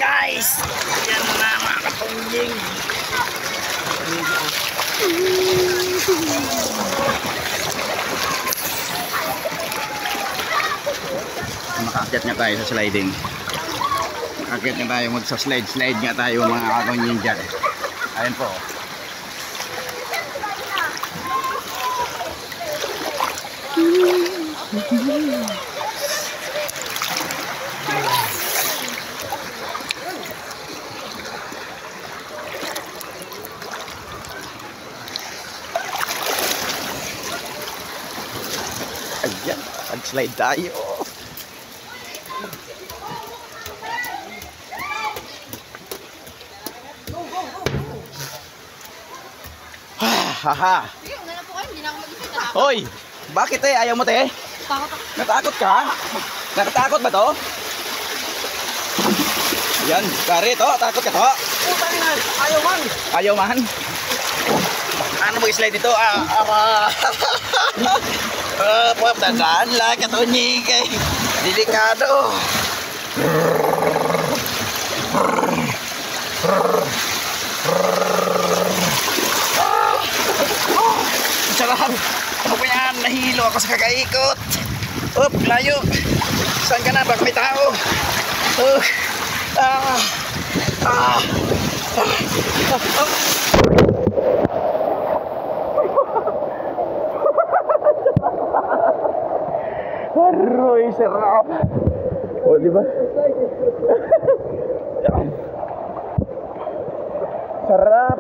Guys, yan na mga kapunjing. Makaakyat nga tayo sa sliding. Makaakyat nga tayo, magsa-slide. Slide nga tayo mga kapunjing dyan. Ayan po. Ayan, pag-slide tayo. Haha. Hoy, bakit ayaw mo Natakot ka? Nakatakot ba to? Yan, kari to, takot ka to? Ayaw man. Ayaw man? Ano mo i-slide dito? Dadaan lang katunyi kay delikado. Sarap. Ano pa yan? Nahilo ako sa kakaikot. Up, layo. Saan ka na? Baka may tao. Aroy, sarap. Oh, di ba? Sarap.